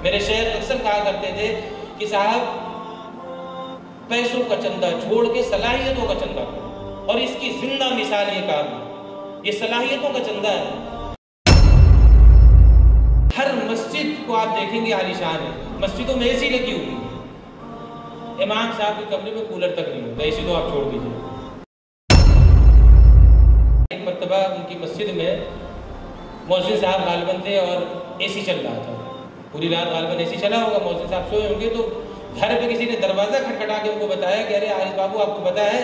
میرے شیخ اکثر کہا کرتے تھے کہ صاحب پیسوں کا چندہ چھوڑ کے صلاحیتوں کا چندہ کرو، اور اس کی زندہ مثال یہ کام ہے، یہ صلاحیتوں کا چندہ ہے۔ ہر مسجد کو آپ دیکھیں گے عالیشان ہے، مسجدوں میں اے سی لگی ہوئی ہے، امام صاحب کے کمرے میں کولر تک نہیں ہوتا، اے سی تو آپ چھوڑ دیجیے۔ ایک مرتبہ ان کی مسجد میں مؤذن صاحب غالباً تھے اور اے سی چل رہا تھا، پوری رات غالباً اے سی چلا ہوگا، مؤذن صاحب سوئے ہوں گے، تو گھر پہ کسی نے دروازہ کھٹکھٹا کے ان کو بتایا کہ ارے عارف بابو آپ کو پتا ہے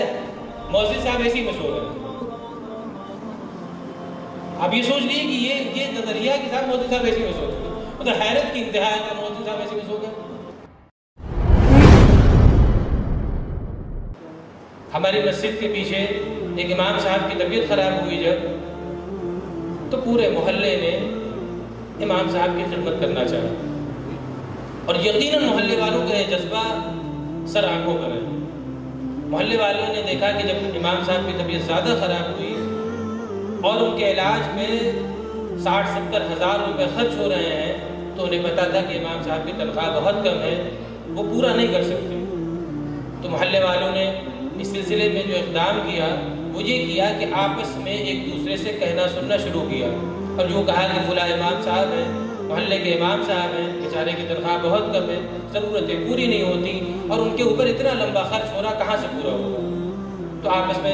مؤذن صاحب اے سی میں سو رہے ہیں۔ آپ یہ سوچ لیجیے کہ یہ نظریہ کہ صاحب مؤذن صاحب اے سی میں سو رہے ہیں، مطلب حیرت کی انتہا ہے کہ مؤذن صاحب اے سی میں سو گئے۔ ہماری مسجد کے پیچھے ایک امام صاحب کی طبیعت خراب ہوئی جب، تو پورے محلے نے امام صاحب کی خدمت کرنا چاہا، اور یقیناً محلے والوں کا یہ جذبہ سر آنکھوں پر ہے۔ محلے والوں نے دیکھا کہ جب امام صاحب کی طبیعت زیادہ خراب ہوئی اور ان کے علاج میں 60-70 ہزار روپے خرچ ہو رہے ہیں، تو انہیں پتا تھا کہ امام صاحب کی تنخواہ بہت کم ہے، وہ پورا نہیں کر سکتے۔ تو محلے والوں نے اس سلسلے میں جو اقدام کیا وہ یہ کیا کہ آپس میں ایک دوسرے سے کہنا سننا شروع کیا، اور جو کہا کہ فلاں امام صاحب ہیں، محلے کے امام صاحب ہیں، بیچارے کی تنخواہ بہت کم ہے، ضرورتیں پوری نہیں ہوتی، اور ان کے اوپر اتنا لمبا خرچ ہو رہا، کہاں سے پورا ہوگا؟ تو آپس میں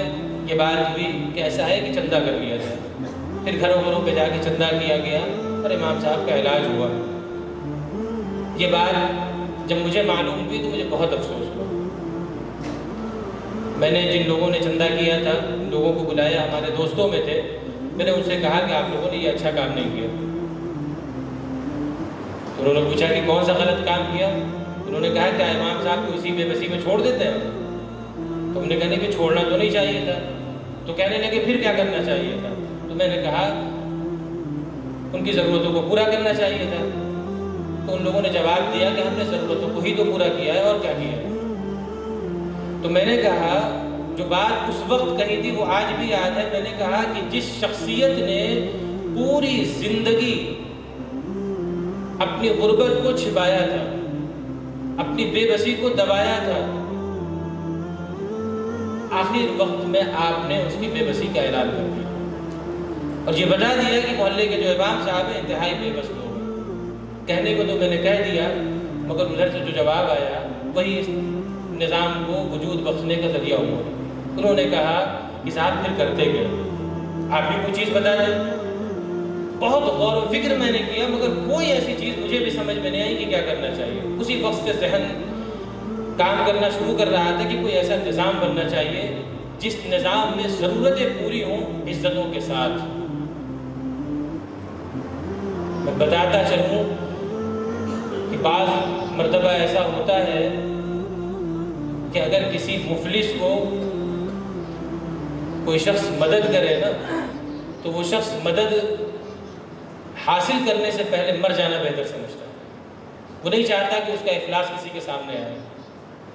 یہ بات ہوئی کہ ایسا ہے کہ چندہ کر لیا جائے۔ پھر گھروں گھروں پہ جا کے چندہ کیا گیا اور امام صاحب کا علاج ہوا۔ یہ بات جب مجھے معلوم ہوئی تو مجھے بہت افسوس ہوا۔ میں نے جن لوگوں نے چندہ کیا تھا ان لوگوں کو بلایا، ہمارے دوستوں میں تھے، میں نے ان سے کہا کہ آپ لوگوں نے یہ اچھا کام نہیں کیا۔ انہوں نے پوچھا کہ کون سا غلط کام کیا؟ انہوں نے کہا کہ امام صاحب کو اسی بے بسی میں چھوڑ دیتے ہیں۔ تو ہم نے کہا کہ چھوڑنا تو نہیں چاہیے تھا۔ تو کہنے لگے پھر کیا کرنا چاہیے تھا؟ تو میں نے کہا ان کی ضرورتوں کو پورا کرنا چاہیے تھا۔ تو ان لوگوں نے جواب دیا کہ ہم نے ضرورتوں کو ہی تو پورا کیا ہے، اور کیا کیا ہے؟ تو میں نے کہا جو بات اس وقت کہی تھی وہ آج بھی یاد ہے۔ میں نے کہا کہ جس شخصیت نے پوری زندگی اپنی غربت کو چھپایا تھا، اپنی بے بسی کو دبایا تھا، آخر وقت میں آپ نے اس کی بے بسی کا اعلان کر دیا اور یہ بتا دیا کہ محلے کے جو امام صاحب ہیں انتہائی بے بس لوگ ہیں۔ کہنے کو تو میں نے کہہ دیا، مگر ادھر سے جو جواب آیا وہی اس نظام کو وجود بخشنے کا ذریعہ ہوا۔ انہوں نے کہا کہ صاحب پھر کرتے گئے، آپ بھی کوئی چیز بتا دیں۔ بہت غور و فکر میں نے کیا، مگر کوئی ایسی چیز مجھے بھی سمجھ میں نہیں آئی کہ کیا کرنا چاہیے۔ اسی وقت سے ذہن کام کرنا شروع کر رہا تھا کہ کوئی ایسا نظام بننا چاہیے جس نظام میں ضرورتیں پوری ہوں عزتوں کے ساتھ۔ میں بتاتا چلوں کہ بعض مرتبہ ایسا ہوتا ہے کہ اگر کسی مفلس کو کوئی شخص مدد کرے نا، تو وہ شخص مدد حاصل کرنے سے پہلے مر جانا بہتر سمجھتا ہے۔ وہ نہیں چاہتا کہ اس کا افلاس کسی کے سامنے آئے،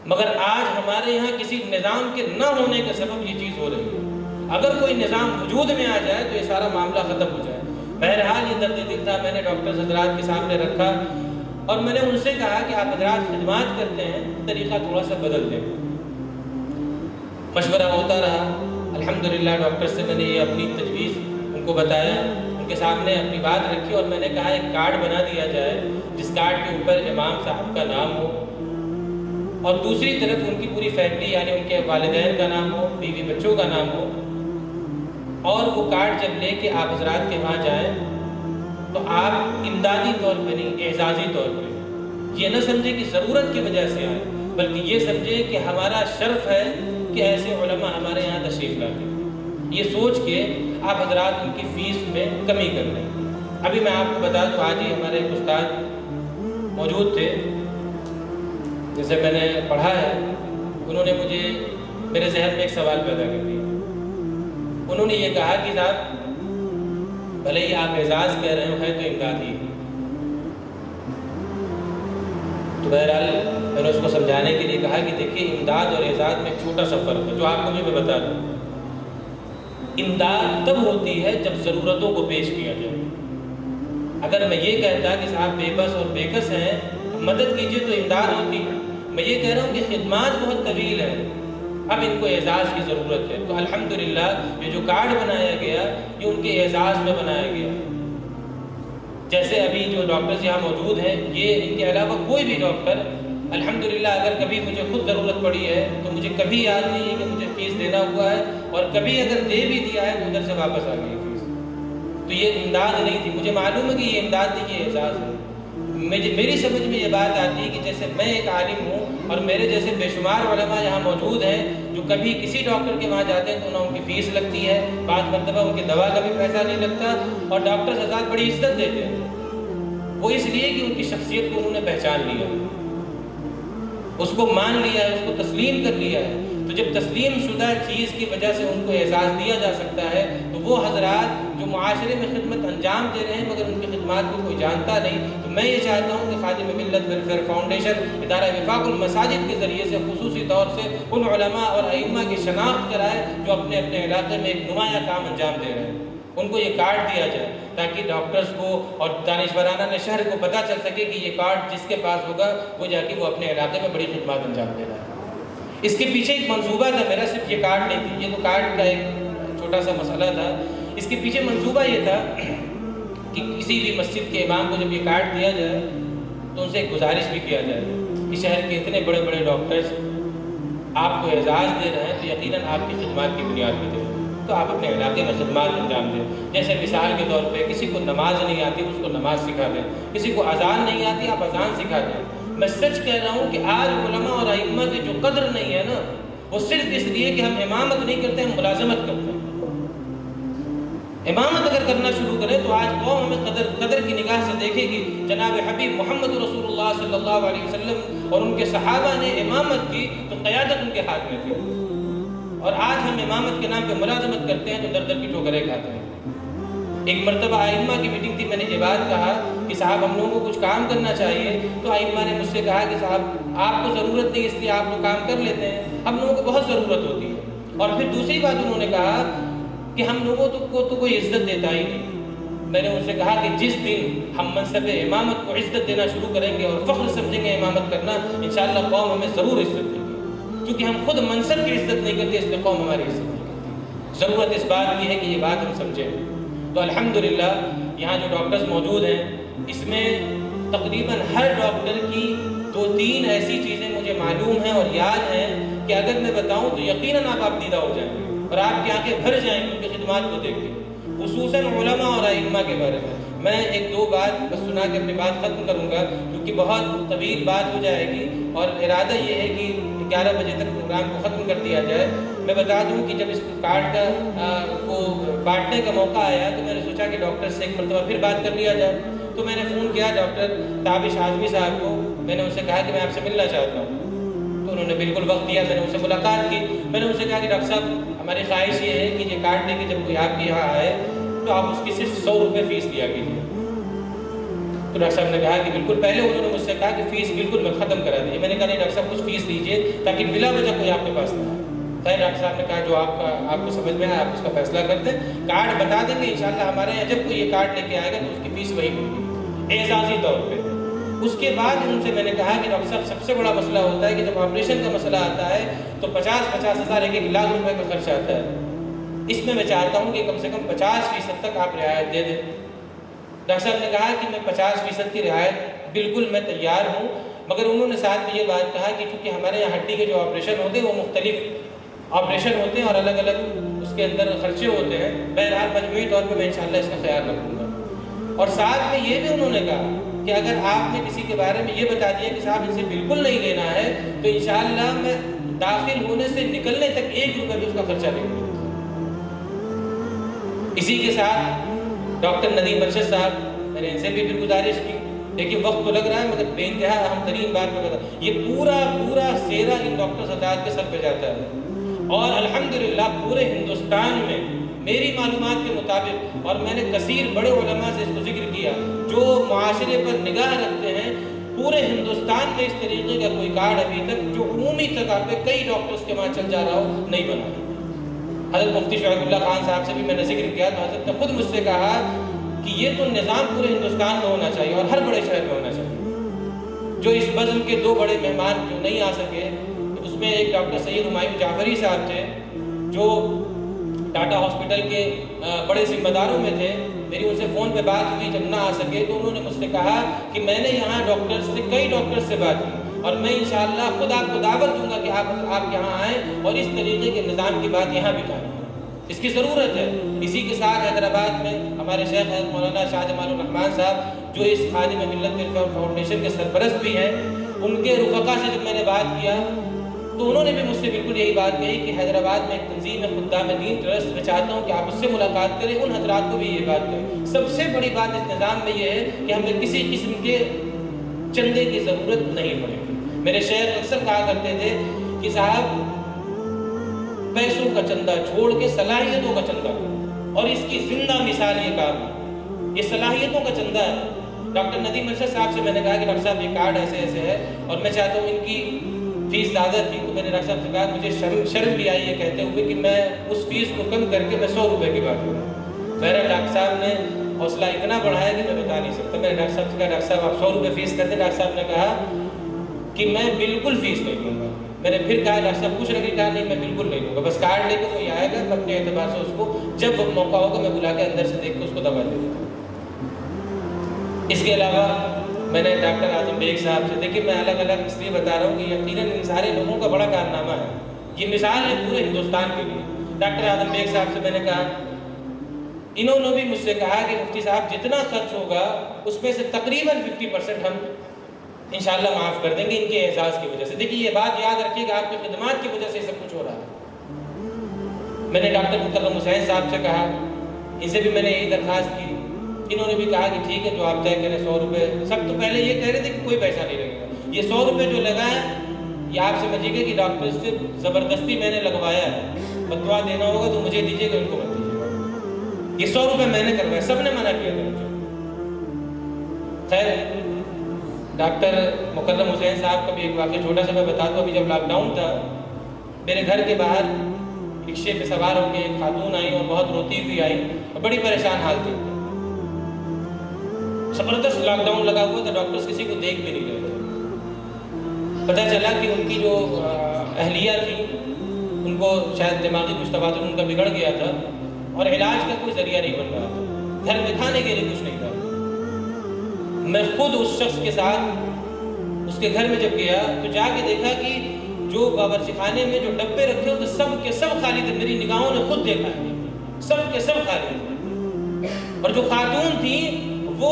مگر آج ہمارے یہاں کسی نظام کے نہ ہونے کے سبب یہ چیز ہو رہی ہے۔ اگر کوئی نظام وجود میں آ جائے تو یہ سارا معاملہ ختم ہو جائے۔ بہرحال یہ درد دل تھا، میں نے ڈاکٹر حضرات کے سامنے رکھا اور میں نے ان سے کہا کہ آپ حضرات خدمات کرتے ہیں، طریقہ تھوڑا سا بدل دیں۔ مشورہ ہوتا رہا، الحمدللہ ڈاکٹر سے میں نے یہ اپنی تجویز ان کو بتایا، ان کے سامنے اپنی بات رکھی، اور میں نے کہا ایک کارڈ بنا دیا جائے جس کارڈ کے اوپر امام صاحب کا نام ہو اور دوسری طرف ان کی پوری فیملی یعنی ان کے والدین کا نام ہو، بیوی بچوں کا نام ہو، اور وہ کارڈ جب لے کے آپ حضرات کے وہاں جائیں تو آپ امدادی طور پہ نہیں، اعزازی طور پہ یہ نہ سمجھیں کہ ضرورت کی وجہ سے آئے، بلکہ یہ سمجھیں کہ ہمارا شرف ہے کہ ایسے علماء ہمارے یہاں تشریف لاتے۔ یہ سوچ کے آپ حضرات ان کی فیس میں کمی کر لیں۔ ابھی میں آپ کو بتا دوں، آج ہی ہمارے ایک استاد موجود تھے جسے میں نے پڑھا ہے، انہوں نے مجھے میرے ذہن میں ایک سوال پیدا کر دیا۔ انہوں نے یہ کہا کہ صاحب بھلے ہی آپ اعزاز کہہ رہے ہو، ہے تو امدادی ہے۔ تو بہرحال میں نے اس کو سمجھانے کے لیے کہا کہ دیکھیے امداد اور اعزاز میں ایک چھوٹا سا فرق ہے جو آپ کو بھی میں بتا دوں۔ امداد تب ہوتی ہے جب ضرورتوں کو پیش کیا جائے۔ اگر میں یہ کہتا کہ صاحب بے بس اور بے کس ہیں، مدد کیجیے تو امداد ہوتی، میں یہ کہہ رہا ہوں کہ خدمات بہت طویل ہیں، اب ان کو اعزاز کی ضرورت ہے۔ تو الحمدللہ یہ جو کارڈ بنایا گیا یہ ان کے اعزاز میں بنایا گیا۔ جیسے ابھی جو ڈاکٹرز یہاں موجود ہیں، یہ ان کے علاوہ کوئی بھی ڈاکٹر الحمدللہ اگر کبھی مجھے خود ضرورت پڑی ہے تو مجھے کبھی یاد نہیں ہے کہ مجھے فیس دینا ہوا ہے، اور کبھی اگر دے بھی دیا ہے تو ادھر سے واپس آ گئی فیس۔ تو یہ امداد نہیں تھی، مجھے معلوم ہے کہ یہ امداد نہیں، یہ اعزاز ہے۔ میری سمجھ میں یہ بات آتی ہے کہ جیسے میں ایک عالم ہوں اور میرے جیسے بے شمار علماء یہاں موجود ہیں جو کبھی کسی ڈاکٹر کے وہاں جاتے ہیں تو انہیں ان کی فیس لگتی ہے، بعض مرتبہ ان کی دوا کا بھی پیسہ نہیں لگتا، اور ڈاکٹر حضرات بڑی عزت دیتے ہیں، وہ اس لیے کہ ان کی شخصیت کو انہوں نے پہچان لیا، اس کو مان لیا ہے، اس کو تسلیم کر لیا ہے۔ تو جب تسلیم شدہ چیز کی وجہ سے ان کو اعزاز دیا جا سکتا ہے تو وہ حضرات جو معاشرے میں خدمت انجام دے رہے ہیں مگر ان کی خدمات کو کوئی جانتا نہیں، تو میں یہ چاہتا ہوں کہ خادم ملت ویلفیئر فاؤنڈیشن ادارہ وفاق المساجد کے ذریعے سے خصوصی طور سے ان علماء اور ائمہ کی شناخت کرائے جو اپنے اپنے علاقے میں ایک نمایاں کام انجام دے رہے ہیں، ان کو یہ کارڈ دیا جائے تاکہ ڈاکٹرز کو اور دانشورانہ شہر کو پتہ چل سکے کہ یہ کارڈ جس کے پاس ہوگا وہ جا کے وہ اپنے علاقے میں بڑی خدمات انجام دے رہا ہے۔ اس کے پیچھے ایک منصوبہ تھا میرا، صرف یہ کارڈ نہیں تھی، یہ تو کارڈ کا ایک چھوٹا سا مسئلہ تھا، اس کے پیچھے منصوبہ یہ تھا کہ کسی بھی مسجد کے امام کو جب یہ کارڈ دیا جائے تو ان سے ایک گزارش بھی کیا جائے کہ شہر کے اتنے بڑے بڑے ڈاکٹرز آپ کو اعزاز دے رہے ہیں تو یقیناً آپ کی خدمات کی بنیاد پہ دے رہے ہیں، تو آپ اپنے علاقے میں خدمات انجام دیں۔ جیسے مثال کے طور پہ کسی کو نماز نہیں آتی اس کو نماز سکھا دیں، کسی کو اذان نہیں آتی آپ اذان سکھا دیں۔ میں سچ کہہ رہا ہوں کہ آج علماء اور ائمہ کی جو قدر نہیں ہے نا، وہ صرف اس لیے کہ ہم امامت نہیں کرتے، ہم ملازمت کرتے ہیں۔ امامت اگر کرنا شروع کریں تو آج قوم ہمیں قدر کی نگاہ سے دیکھے گی۔ جناب حبیب محمد رسول اللہ صلی اللہ علیہ وسلم اور ان کے صحابہ نے امامت کی تو قیادت ان کے ہاتھ میں تھی، اور آج ہم امامت کے نام پہ ملازمت کرتے ہیں تو در در کی ٹھوکریں کھاتے ہیں۔ ایک مرتبہ ائمہ کی میٹنگ تھی، میں نے یہ بات کہا کہ صاحب ہم لوگوں کو کچھ کام کرنا چاہیے، تو ائمہ نے مجھ سے کہا کہ صاحب آپ کو ضرورت نہیں اس لیے آپ لوگ کام کر لیتے ہیں، ہم لوگوں کو بہت ضرورت ہوتی ہے۔ اور پھر دوسری بات انہوں نے کہا کہ ہم لوگوں کو تو کوئی عزت دیتا ہی نہیں۔ میں نے ان سے کہا کہ جس دن ہم منصب امامت کو عزت دینا شروع کریں گے اور فخر سمجھیں گے امامت کرنا، انشاءاللہ قوم ہمیں ضرور عزت دے گی، کیونکہ ہم خود منصب کی عزت نہیں کرتے اس لیے قوم ہماری عزت نہیں کرتی۔ ضرورت اس بات کی ہے کہ یہ بات ہم سمجھیں۔ تو الحمدللہ یہاں جو ڈاکٹرز موجود ہیں اس میں تقریباً ہر ڈاکٹر کی 2-3 ایسی چیزیں مجھے معلوم ہیں اور یاد ہیں کہ اگر میں بتاؤں تو یقیناً آپ دیدہ ہو جائیں گے اور آپ کی آنکھیں بھر جائیں گی ان کی خدمات کو دیکھ کے، خصوصاً علماء اور ائمہ کے بارے میں۔ میں 1-2 بات بس سنا کے اپنی بات ختم کروں گا کیونکہ بہت طویل بات ہو جائے گی، اور ارادہ یہ ہے کہ 11 بجے تک پروگرام کو ختم کر دیا جائے۔ میں بتا دوں کہ جب اس کارڈ کو بانٹنے کا موقع آیا تو میں نے سوچا کہ ڈاکٹر سے ایک مرتبہ پھر بات کر لیا جائے، تو میں نے فون کیا ڈاکٹر تابش اعظمی صاحب کو، میں نے ان سے کہا کہ میں آپ سے ملنا چاہتا ہوں، تو انہوں نے بالکل وقت دیا، میں نے ان سے ملاقات کی۔ میں نے ان سے کہا کہ ڈاکٹر صاحب ہماری خواہش یہ ہے کہ یہ کارڈ لے کے جب کوئی آپ کے یہاں آئے تو آپ اس کی صرف 100 روپے فیس دیا کیجیے۔ تو ڈاکٹر صاحب نے کہا کہ بالکل، پہلے انہوں نے مجھ سے کہا کہ فیس بالکل میں ختم کرا دیجیے، میں نے کہا نہیں ڈاکٹر صاحب کچھ فیس دیجیے تاکہ بلا وجہ کوئی آپ کے پاس نہ آئے۔ ڈاکٹر صاحب نے کہا جو آپ کو سمجھ میں آئے آپ اس کا فیصلہ کر دیں، کارڈ بتا دیں گے انشاءاللہ ہمارے یہاں جب کوئی یہ کارڈ لے کے آئے گا تو اس کی فیس وہی ہوگی اعزازی طور پہ۔ اس کے بعد ان سے میں نے کہا کہ ڈاکٹر صاحب سب سے بڑا مسئلہ ہوتا ہے کہ جب آپریشن کا مسئلہ آتا ہے تو 50-50 ہزار 1 لاکھ روپے کا خرچہ آتا ہے، اس میں چاہتا ہوں کہ کم سے کم 50% تک آپ رعایت دے دیں۔ ڈاکٹر صاحب نے کہا کہ میں 50% کی رعایت بالکل میں تیار ہوں، مگر انہوں نے ساتھ میں یہ بات کہا کہ چونکہ ہمارے یہاں ہڈی کے جو آپریشن ہوتے ہیں وہ مختلف آپریشن ہوتے ہیں اور الگ الگ اس کے اندر خرچے ہوتے ہیں، بہرحال مجموعی طور پہ میں انشاءاللہ اس کا خیال رکھوں گا۔ اور ساتھ میں یہ بھی انہوں نے کہا کہ اگر آپ نے کسی کے بارے میں یہ بتا دیا کہ صاحب ان سے بالکل نہیں لینا ہے تو انشاءاللہ میں داخل ہونے سے نکلنے تک 1 روپے بھی اس کا خرچہ نہیں دوں۔ اسی کے ساتھ ڈاکٹر ندیم ارشد صاحب، میں نے ان سے بھی پھر گزارش کی، دیکھیے وقت تو لگ رہا ہے مگر بے انتہا اہم ترین بات میں بتا، یہ پورا سیرا ان ڈاکٹر حضرات کے سر پہ جاتا ہے، اور الحمدللہ پورے ہندوستان میں میری معلومات کے مطابق، اور میں نے کثیر بڑے علماء سے اس کو ذکر کیا جو معاشرے پر نگاہ رکھتے ہیں، پورے ہندوستان میں اس طریقے کا کوئی کارڈ ابھی تک جو عمومی طور پہ کئی ڈاکٹرز کے وہاں چل جا رہا ہو نہیں بنا۔ حضرت مفتی شعیب اللہ خان صاحب سے بھی میں نے ذکر کیا تو حضرت نے خود مجھ سے کہا کہ یہ تو نظام پورے ہندوستان میں ہونا چاہیے اور ہر بڑے شہر میں ہونا چاہیے. جو اس بزم کے 2 بڑے مہمان جو نہیں آ سکے، اس میں ایک ڈاکٹر سید ہمایوں جعفری صاحب تھے جو ٹاٹا ہاسپٹل کے بڑے ذمہ داروں میں تھے. میری ان سے فون پہ بات ہوئی، جب نہ آ سکے تو انہوں نے مجھ سے کہا کہ میں نے یہاں کئی ڈاکٹر سے بات کی اور میں انشاءاللہ خود آپ کو دعوت دوں گا کہ آپ یہاں آئیں اور اس طریقے کے نظام کی بات یہاں بھی کریں. اس کی ضرورت ہے. اسی کے ساتھ حیدرآباد میں ہمارے شیخ مولانا شاہ جمال الرحمان صاحب جو اس خادم ملت ویلفیئر فاؤنڈیشن کے سرپرست بھی ہیں، ان کے رفقا سے جب میں نے بات کیا تو انہوں نے بھی مجھ سے بالکل یہی بات کہی کہ حیدرآباد میں ایک تنظیم ہے خدام دین ٹرسٹ، میں چاہتا ہوں کہ آپ اس سے ملاقات کریں. ان حضرات کو بھی یہ بات کہیں. سب سے بڑی بات اس نظام میں یہ ہے کہ ہمیں کسی قسم کے چندے کی ضرورت نہیں پڑے گی. میرے شیخ اکثر کہا کرتے تھے کہ صاحب پیسوں کا چندہ چھوڑ کے صلاحیتوں کا چندہ، اور اس کی زندہ مثال یہ کام ہے. یہ صلاحیتوں کا چندہ ہے. ڈاکٹر ندیم ارشد صاحب سے میں نے کہا کہ ڈاکٹر صاحب یہ کارڈ ایسے ایسے ہے اور میں چاہتا ہوں، ان کی فیس زیادہ تھی تو میں نے ڈاکٹر صاحب سے کہا مجھے شرم بھی آئی یہ کہتے ہوئے کہ میں اس فیس کو کم کر کے میں 100 روپے کی بات کروں. بہرحال ڈاکٹر صاحب نے حوصلہ اتنا بڑھایا کہ میں بتا نہیں سکتا. میں نے ڈاکٹر صاحب سے کہا ڈاکٹر صاحب آپ 100 روپے فیس کر دیں. ڈاکٹر صاحب نے کہا کہ میں بالکل فیس نہیں لوں گا. میں نے پھر کہا ڈاکٹر صاحب کچھ نہیں، کہا نہیں میں بالکل نہیں لوں گا، بس کارڈ لے کے کوئی آئے گا میں اپنے اعتبار سے اس کو جب موقع ہوگا میں بلا کے اندر سے دیکھ کے اس کو دوا دے دوں گا. اس کے علاوہ میں نے ڈاکٹر اعظم بیگ صاحب سے، دیکھیے میں الگ الگ اس لیے بتا رہا ہوں کہ یقیناً ان سارے لوگوں کا بڑا کارنامہ ہے. یہ مثال ہے پورے ہندوستان کے لیے. ڈاکٹر اعظم بیگ صاحب سے میں نے کہا، انہوں نے بھی مجھ سے کہا کہ مفتی صاحب جتنا خرچ ہوگا اس میں سے تقریباً 50% ہم انشاءاللہ معاف کر دیں گے ان کے اعزاز کی وجہ سے. دیکھیے یہ بات یاد رکھیے کہ آپ کی خدمات کی وجہ سے سب کچھ ہو رہا ہے. میں نے ڈاکٹر مکرم حسین صاحب سے کہا، ان سے بھی میں نے یہی درخواست کی. انہوں نے بھی کہا کہ ٹھیک ہے جو آپ طے کریں 100 روپے. سب تو پہلے یہ کہہ رہے تھے کہ کوئی پیسہ نہیں لگے گا. یہ 100 روپے جو لگا ہے یہ آپ سمجھیے گا کہ ڈاکٹر سے زبردستی میں نے لگوایا ہے. بدوا دینا ہوگا تو مجھے دیجیے گا، ان کو مت دیجیے گا. یہ 100 روپے میں نے کروایا، سب نے منع کیا تھا مجھے. خیر ڈاکٹر مکرم حسین صاحب کا بھی ایک واقعہ چھوٹا سا میں بتا دوں. ابھی جب لاک ڈاؤن تھا میرے گھر کے باہر رکشے پہ سوار ہو کے ایک خاتون آئی اور بہت روتی ہوئی آئی اور بڑی پریشان حال تھی. زبردست لاک ڈاؤن لگا ہوا تھا، ڈاکٹرز کسی کو دیکھ بھی نہیں رہے تھے. پتہ چلا کہ ان کی جو اہلیہ تھی ان کو شاید دماغی کچھ توازن ان کا بگڑ گیا تھا اور علاج کا کوئی ذریعہ نہیں بن رہا تھا. گھر میں کھانے کے لیے کچھ نہیں تھا. میں خود اس شخص کے ساتھ اس کے گھر میں جب گیا تو جا کے دیکھا کہ جو باورچی خانے میں جو ڈبے رکھے ہوتے سب کے سب خالی تھے. میری نگاہوں نے خود دیکھا ہے سب کے سب خالی تھے. اور جو خاتون تھی وہ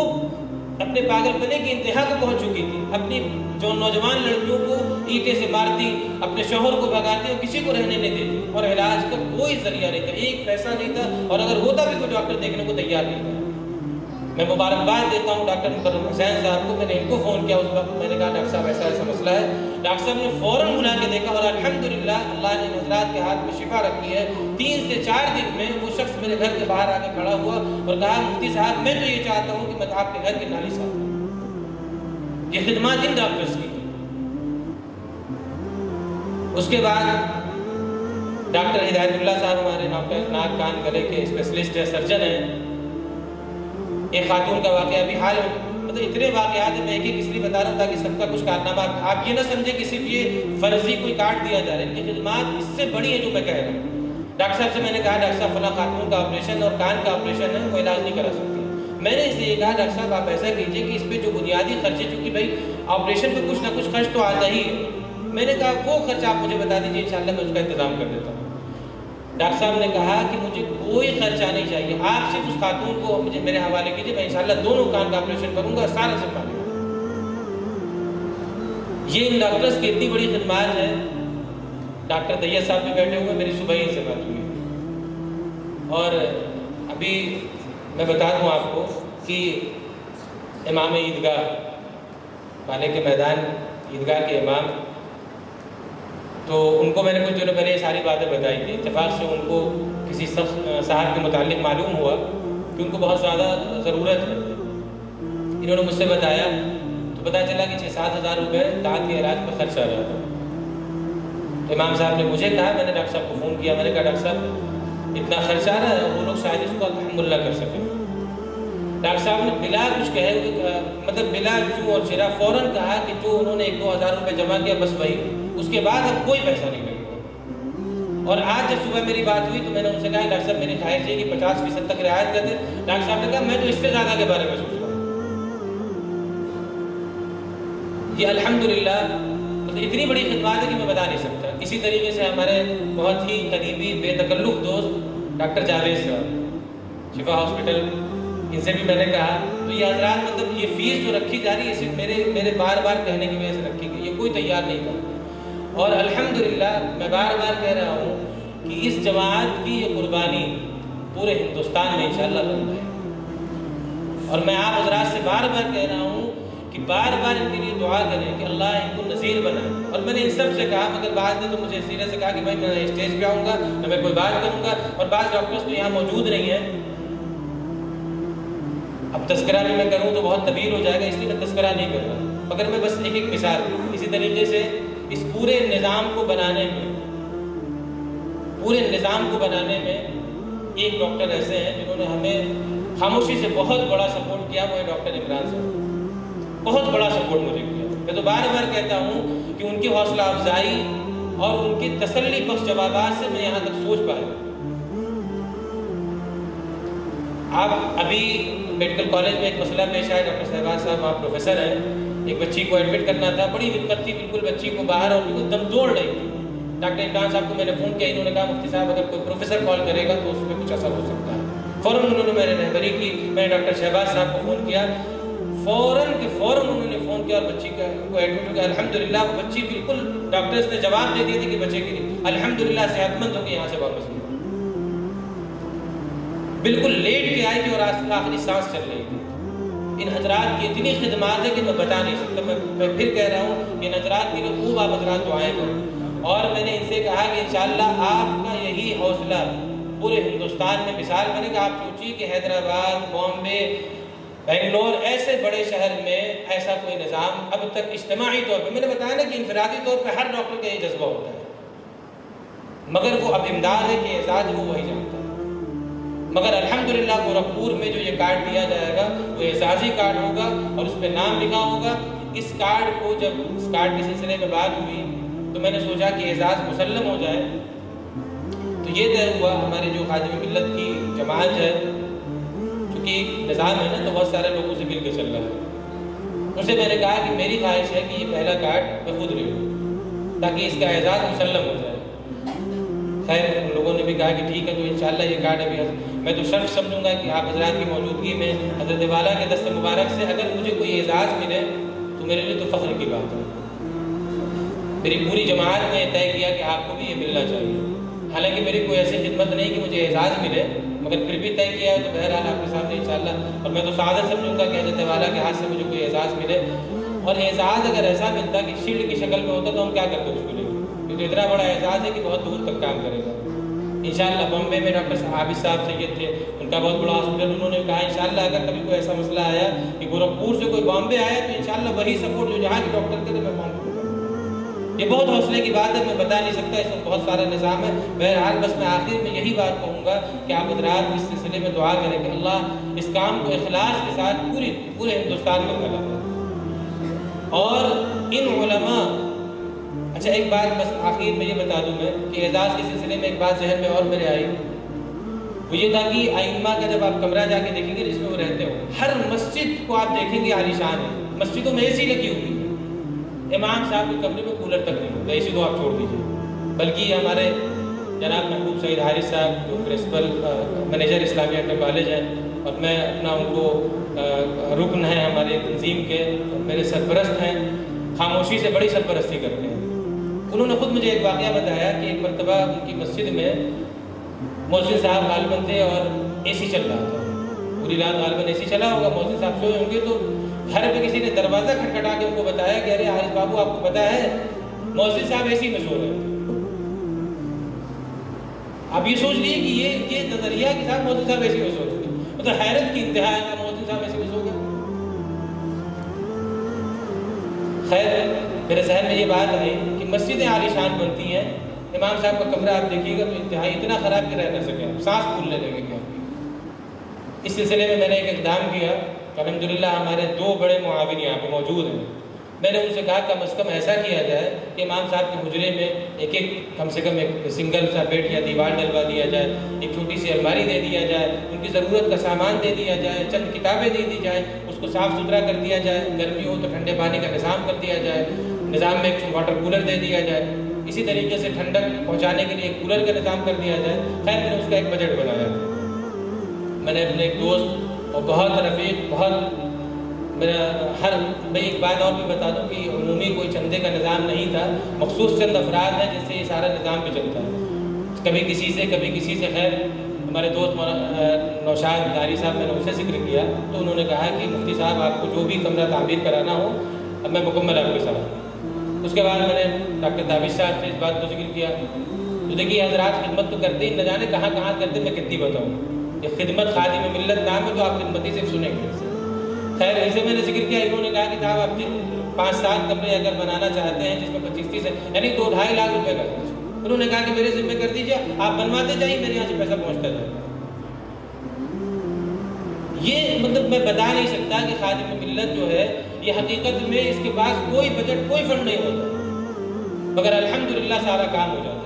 اپنے پاگل پنے کی انتہا کو پہنچ چکی تھی. اپنی جو نوجوان لڑکیوں کو اینٹیں سے مارتی، اپنے شوہر کو بھگاتی اور کسی کو رہنے نہیں دیتی. اور علاج کا کوئی ذریعہ نہیں تھا، ایک پیسہ نہیں تھا. اور اگر ہوتا بھی کوئی ڈاکٹر دیکھنے کو تیار نہیں تھا. میں مبارکباد دیتا ہوں ڈاکٹر مکرم حسین صاحب کو. میں نے ان کو فون کیا اس وقت، میں نے کہا ڈاکٹر صاحب ایسا ایسا مسئلہ ہے. ڈاکٹر صاحب نے فوراً بلا کے دیکھا اور الحمدللہ اللہ نے حضرات کے ہاتھ میں شفا رکھی ہے. 3 سے 4 دن میں وہ شخص میرے گھر کے باہر آ کے کھڑا ہوا اور کہا مفتی صاحب میں تو یہ چاہتا ہوں کہ میں آپ کے گھر کی نالی صاف کروں. یہ خدمات ان ڈاکٹرز کی. اس کے بعد ڈاکٹر ہدایت اللہ صاحب ہمارے ناک کان گلے کے اسپیشلسٹ ہیں، سرجن ہیں. ایک خاتون کا واقعہ ابھی حال مطلب اتنے واقعات ہیں، میں ایک اس لیے بتا رہا ہوں تاکہ سب کا کچھ کارنامہ آپ یہ نہ سمجھیں کہ صرف یہ فرضی کوئی کارڈ دیا جا رہا ہے. ان کی خدمات اس سے بڑی ہیں جو میں کہہ رہا ہوں. ڈاکٹر صاحب سے میں نے کہا ڈاکٹر صاحب فلاں خاتون کا آپریشن اور کان کا آپریشن ہے، وہ علاج نہیں کرا سکتی. میں نے اس لیے کہا ڈاکٹر صاحب آپ ایسا کیجیے کہ اس پہ جو بنیادی خرچے، چونکہ بھائی آپریشن پہ کچھ نہ کچھ خرچ تو آتا ہی ہے. میں نے کہا وہ خرچ آپ مجھے بتا دیجیے، انشاءاللہ میں اس کا انتظام کر دیتا ہوں. ڈاکٹر صاحب نے کہا کہ مجھے کوئی خرچہ نہیں چاہیے، آپ صرف اس خاتون کو مجھے میرے حوالے کیجیے، میں انشاءاللہ دونوں کان کا آپریشن کروں گا، سارا ذمہ لے گا. یہ ان ڈاکٹرز کی اتنی بڑی خدمات ہے. ڈاکٹر طیب صاحب بھی بیٹھے ہوئے، میری صبح ہی سے بات ہوئی. اور ابھی میں بتا دوں آپ کو کہ امام عیدگاہ والے کے میدان عیدگاہ کے امام، تو ان کو میں نے کچھ دنوں پہلے یہ ساری باتیں بتائی تھی. اتفاق سے ان کو کسی صاحب کے متعلق معلوم ہوا کہ ان کو بہت زیادہ ضرورت ہے. انہوں نے مجھ سے بتایا تو پتہ چلا کہ 6-7 ہزار روپے دانت کے علاج پر خرچ آ رہا تھا. تو امام صاحب نے مجھے کہا، میں نے ڈاکٹر صاحب کو فون کیا، میں نے کہا ڈاکٹر صاحب اتنا خرچ آ رہا ہے اور وہ لوگ شاید اس کو تحمل نہ کر سکیں. ڈاکٹر صاحب نے بلا کچھ کہے مطلب بلا چوں اور چرا فوراً کہا کہ جو انہوں نے 1-2 ہزار روپے جمع کیا بس وہی، اس کے بعد اب کوئی پیسہ نہیں لگے گا۔ اور آج جب صبح میری بات ہوئی تو میں نے ان سے کہا ڈاکٹر صاحب میری خواہش ہے کہ 50% تک رعایت کر دیں۔ ڈاکٹر صاحب نے کہا میں تو اس سے زیادہ کے بارے میں سوچ رہا ہوں۔ یہ الحمدللہ اتنی بڑی خدمات ہے کہ میں بتا نہیں سکتا۔ اسی طریقے سے ہمارے بہت ہی قریبی بے تکلف دوست ڈاکٹر جاوید صاحب شفا ہاسپٹل، ان سے بھی میں نے کہا تو یہ حضرات مطلب یہ فیس جو رکھی جا رہی ہے صرف میرے بار بار کہنے کی وجہ سے رکھی گئی، یہ کوئی تیار نہیں تھا۔ اور الحمدللہ میں بار بار کہہ رہا ہوں کہ اس جماعت کی یہ قربانی پورے ہندوستان میں انشاءاللہ بن رہے ہے۔ اور میں آپ حضرات سے بار بار کہہ رہا ہوں کہ بار بار ان کے لیے دعا کریں کہ اللہ ان کو نذیر بنائے۔ اور میں نے ان سب سے کہا، مگر بعد نے تو مجھے سیرے سے کہا کہ بھائی میں اسٹیج پہ آؤں گا نہ میں کوئی بات کروں گا، اور بعض ڈاکٹرز تو یہاں موجود نہیں ہیں۔ اب تذکرہ بھی میں کروں تو بہت طویل ہو جائے گا، اس لیے میں تذکرہ نہیں کر رہا، مگر میں بس ایک مثال اسی طریقے سے اس پورے نظام کو بنانے میں ایک ڈاکٹر ایسے ہیں جنہوں نے ہمیں خاموشی سے بہت بڑا سپورٹ کیا، وہ ہے ڈاکٹر عمران صاحب۔ بہت بڑا سپورٹ مجھے کیا۔ میں تو بار بار کہتا ہوں کہ ان کی حوصلہ افزائی اور ان کی تسلی بخش جوابات سے میں یہاں تک سوچ پایا۔ آپ ابھی میڈیکل کالج میں ایک مسئلہ پیش آیا، ڈاکٹر صاحبان صاحب وہاں پروفیسر ہیں، ایک بچی کو ایڈمٹ کرنا تھا، بڑی دقت تھی، بالکل بچی کو باہر اور بالکل دم توڑ رہی تھی۔ ڈاکٹر عمران صاحب کو میں نے فون کیا، انہوں نے کہا مفتی صاحب اگر کوئی پروفیسر کال کرے گا تو اس میں کچھ اثر ہو سکتا ہے۔ فوراً انہوں نے میرے رہبری کی، میں نے ڈاکٹر شہباز صاحب کو فون کیا، فوراً انہوں نے فون کیا اور بچی کو ایڈمٹ ہو گیا۔ الحمدللہ وہ بچی بالکل ڈاکٹرز نے جواب دے دیا تھا کہ بچے کے لیے الحمدللہ صحت مند ہو کے یہاں سے واپس گئی، بالکل لیٹ کے آئی تھی اور آخری سانس چل رہی تھی۔ ان حضرات کی اتنی خدمات ہے کہ میں بتا نہیں سکتا۔ میں پھر کہہ رہا ہوں کہ ان حضرات کے لیے خوب آپ حضرات دعائیں کریں، اور میں نے ان سے کہا کہ انشاءاللہ آپ کا یہی حوصلہ پورے ہندوستان میں مثال بنے گا۔ آپ سوچیے کہ حیدرآباد، بامبے، بنگلور ایسے بڑے شہر میں ایسا کوئی نظام اب تک اجتماعی طور پہ، میں نے بتایا نا کہ انفرادی طور پہ ہر ڈاکٹر کا یہ جذبہ ہوتا ہے، مگر وہ اب امداد ہے کہ اعزاز وہ وہی جانتا ہے۔ مگر الحمدللہ گورکھپور میں جو یہ کارڈ دیا جائے گا وہ اعزازی کارڈ ہوگا اور اس پہ نام لکھا ہوگا۔ اس کارڈ کو جب اس کارڈ کے سلسلے میں بات ہوئی تو میں نے سوچا کہ اعزاز مسلم ہو جائے، تو یہ طے ہوا ہمارے جو خادم ملت کی جماعت ہے، چونکہ نظام ہے نا تو بہت سارے لوگوں سے مل کے چل رہا ہے، ان سے میں نے کہا کہ میری خواہش ہے کہ یہ پہلا کارڈ میں خود لے لوں تاکہ اس کا اعزاز مسلم ہو جائے۔ خیر ان لوگوں نے بھی کہا کہ ٹھیک ہے، تو انشاءاللہ یہ کارڈ ابھی میں تو شرف سمجھوں گا کہ آپ حضرات کی موجودگی میں حضرت والا کے دست مبارک سے اگر مجھے کوئی اعزاز ملے تو میرے لیے تو فخر کی بات ہے۔ میری پوری جماعت نے طے کیا کہ آپ کو بھی یہ ملنا چاہیے، حالانکہ میری کوئی ایسی خدمت نہیں کہ مجھے اعزاز ملے، مگر پھر بھی طے کیا ہے تو بہرحال آپ کے سامنے انشاءاللہ، اور میں تو سعادت سمجھوں گا کہ حضرت والا کے ہاتھ سے مجھے کوئی اعزاز ملے۔ اور اعزاز اگر ایسا ملتا کہ شیلڈ کی شکل میں ہوتا تو ہم کیا کرتے اس کو لے کے، کیونکہ اتنا بڑا اعزاز ہے کہ بہت دور تک کام کرے گا۔ انشاءاللہ بمبے میں ڈاکٹر عابد صاحب سید تھے، ان کا بہت بڑا ہاسپٹل، انہوں نے کہا انشاءاللہ اگر کبھی کوئی ایسا مسئلہ آیا کہ گورکھپور سے کوئی بامبے آیا تو انشاءاللہ وہی سپورٹ جو جہاں کے ڈاکٹر کرے میں بامبے کروں۔ یہ بہت حوصلے کی بات ہے، میں بتا نہیں سکتا، اس میں بہت سارا نظام ہے۔ بہرحال بس میں آخر میں یہی بات کہوں گا کہ آپ حضرات اس سلسلے میں دعا کریں کہ اللہ اس کام کو اخلاص کے ساتھ پورے ہندوستان میں پھیلا دے۔ اور ان علماء، اچھا ایک بات بس آخر میں یہ بتا دوں میں کہ اعزاز کے سلسلے میں ایک بات ذہن میں اور میرے آئی، وہ یہ تھا کہ ائمہ کا جب آپ کمرہ جا کے دیکھیں گے جس میں وہ رہتے ہو، ہر مسجد کو آپ دیکھیں گے عالیشان ہے، مسجدوں میں اے سی لگی ہوئی ہے، امام صاحب کے کمرے میں کولر تک نہیں ہوتا، اے سی تو آپ چھوڑ دیجیے، بلکہ ہمارے جناب محبوب سعید حارث صاحب جو پرنسپل مینیجر اسلامیہ انٹر کالج ہیں، اور میں اپنا ان کو رکن ہے ہمارے تنظیم کے، میرے سرپرست ہیں، خاموشی سے بڑی سرپرستی کرتے ہیں۔ انہوں نے خود مجھے ایک واقعہ بتایا کہ ایک مرتبہ ان کی مسجد میں مؤذن صاحب غالباً تھے اور اے سی چل رہا تھا، پوری رات غالباً اے سی چلا ہوگا، مؤذن صاحب سوئے ہوں گے، تو گھر پہ کسی نے دروازہ کھٹکھٹا کے ان کو بتایا کہ ارے حارث بابو آپ کو پتہ ہے مؤذن صاحب اے سی میں سو رہے تھے۔ آپ یہ سوچ لیے کہ یہ نظریہ کہ صاحب مؤذن صاحب اے سی میں سو رہے تھے، مطلب حیرت کی انتہا ہے، مؤذن صاحب اے سی میں سو گئے۔ خیر میرے ذہن میں یہ بات آئی کہ مسجدیں عالیشان بنتی ہیں، امام صاحب کا کمرہ آپ دیکھیے گا تو انتہائی اتنا خراب کہ رہ نہ سکے، سانس پھولنے لگے گا۔ اس سلسلے میں نے ایک اقدام کیا، الحمدللہ ہمارے 2 بڑے معاون یہاں پہ موجود ہیں۔ میں نے ان سے کہا کم از کم ایسا کیا جائے کہ امام صاحب کے حجرے میں ایک کم سے کم ایک سنگل سا بیڈ یا دیوار ڈلوا دیا جائے، ایک چھوٹی سی الماری دے دیا جائے، ان کی ضرورت کا سامان دے دیا جائے، چند کتابیں دے دی جائیں، اس کو صاف ستھرا کر دیا جائے، گرمی ہو تو ٹھنڈے پانی کا نظام کر دیا جائے، نظام میں ایک واٹر کولر دے دیا جائے، اسی طریقے سے ٹھنڈک پہنچانے کے لیے ایک کولر کا نظام کر دیا جائے۔ خیر میں نے اس کا ایک بجٹ بنایا، میں نے اپنے ایک دوست اور بہت رفیق میں ایک بات اور بھی بتا دوں کہ عمومی کوئی چندے کا نظام نہیں تھا، مخصوص چند افراد ہیں جس سے یہ سارا نظام بھی چلتا ہے، کبھی کسی سے خیر ہمارے دوست نوشاد داری صاحب، میں نے ان سے ذکر کیا تو انہوں نے کہا کہ مفتی صاحب آپ کو جو بھی کمرہ تعمیر کرانا ہو اب میں مکمل آپ کے ساتھ ہوں۔ اس کے بعد میں نے ڈاکٹر داوش صاحب سے اس بات کو ذکر کیا تو دیکھیے حضرات خدمت تو کرتے ہی، نہ جانے کہاں کرتے، میں کتنی بتاؤں، یہ خدمت خادم ملت نام ہے تو آپ خدمتی صرف سنیں گے۔ خیر اسے میں نے ذکر کیا، انہوں نے کہا کہ صاحب آپ 5-7 کمرے اگر بنانا چاہتے ہیں جس میں 25-30 یعنی 2-2.5 لاکھ روپے کا خرچ، انہوں نے کہا کہ میرے ذمہ کر دیجیے، آپ بنواتے جائیے، میرے یہاں سے پیسہ پہنچتا جائے۔ یہ مطلب میں بتا نہیں سکتا کہ خادم ملت جو ہے یہ حقیقت میں اس کے پاس کوئی بجٹ کوئی فنڈ نہیں ہوتا، مگر الحمدللہ سارا کام ہو جاتا ہے۔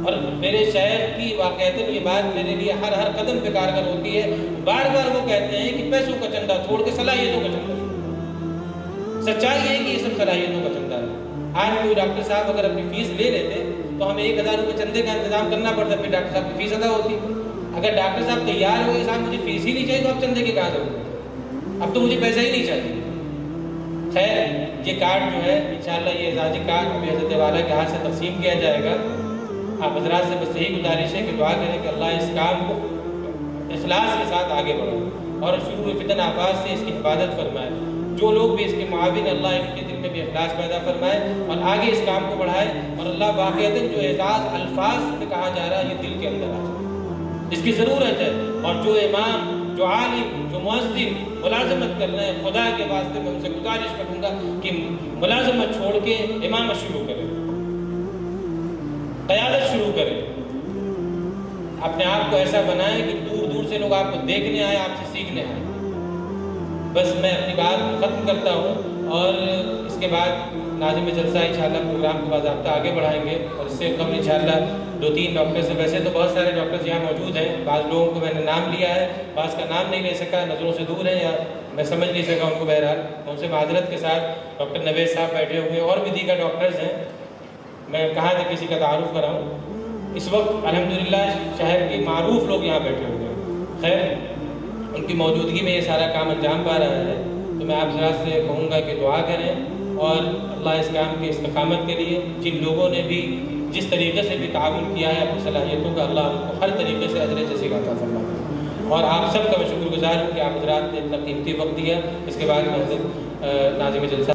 اور میرے شیخ کی واقعتاً یہ بات میرے لیے ہر قدم پہ کارگر ہوتی ہے، بار بار وہ کہتے ہیں کہ پیسوں کا چندہ چھوڑ کے صلاحیتوں کا چندہ چھوڑ۔ سچائی ہے کہ یہ سب صلاحیتوں کا چندہ ہے۔ آج کوئی ڈاکٹر صاحب اگر اپنی فیس لے لیتے تو ہمیں 1000 روپے چندے کا انتظام کرنا پڑتا، پھر ڈاکٹر صاحب کی فیس ادا ہوتی۔ اگر ڈاکٹر صاحب تیار ہو گئے صاحب مجھے فیس ہی نہیں چاہیے تو آپ چندے کے کہاں دو، اب تو مجھے پیسہ ہی نہیں چاہیے۔ خیر یہ کارڈ جو ہے انشاءاللہ یہ اعزازی کارڈ بھی حضرت والا کے ہاتھ سے تقسیم کیا جائے گا۔ آپ حضرات سے بس یہی گزارش ہے کہ دعا کریں کہ اللہ اس کام کو اخلاص کے ساتھ آگے بڑھائے اور شروع فتن آفات سے اس کی حفاظت فرمائے۔ جو لوگ بھی اس کے معاون اللہ ان کے دل میں بھی اخلاص پیدا فرمائے اور آگے اس کام کو بڑھائے، اور اللہ واقعتاً جو اعزاز الفاظ میں کہا جا رہا ہے یہ دل کے اندر آ جائے، اس کی ضرورت ہے۔ اور جو امام، جو عالم، جو مؤذن ملازمت کر رہے ہیں، خدا کے واسطے میں ان سے گزارش کروں گا کہ ملازمت چھوڑ کے امامت شروع کریں، قیادت شروع کریں، اپنے آپ کو ایسا بنائیں کہ دور دور سے لوگ آپ کو دیکھنے آئے، آپ سے سیکھنے آئے۔ بس میں اپنی بات ختم کرتا ہوں اور اس کے بعد ناظم جلسہ انشاءاللہ پروگرام کو باضابطہ آگے بڑھائیں گے، اور اس سے قبل انشاءاللہ 2-3 ڈاکٹرز ہیں، ویسے تو بہت سارے ڈاکٹرز یہاں موجود ہیں، بعض لوگوں کو میں نے نام لیا ہے، بعض کا نام نہیں لے سکا، نظروں سے دور ہیں یا میں سمجھ نہیں سکا ان کو، بہرحال ان سے معذرت کے ساتھ ڈاکٹر نوید صاحب بیٹھے ہوئے ہیں اور بھی دیگر ڈاکٹرز ہیں، میں کہاں تک کسی کا تعارف کراؤں۔ اس وقت الحمدللہ شہر کے معروف لوگ یہاں بیٹھے ہوئے ہیں، خیر ان کی موجودگی میں یہ سارا کام انجام پا رہا ہے، تو میں آپ حضرات سے کہوں گا کہ دعا کریں اور اللہ اس کام کی استقامت کے لیے جن لوگوں نے بھی جس طریقے سے بھی تعاون کیا ہے اپنی صلاحیتوں کا، اللہ ان کو ہر طریقے سے اجر جزیل عطا فرمائے۔ اور آپ سب کا میں شکر گزار ہوں کہ آپ حضرات نے اتنا قیمتی وقت دیا۔ اس کے بعد میں حضرت ناظم جلسہ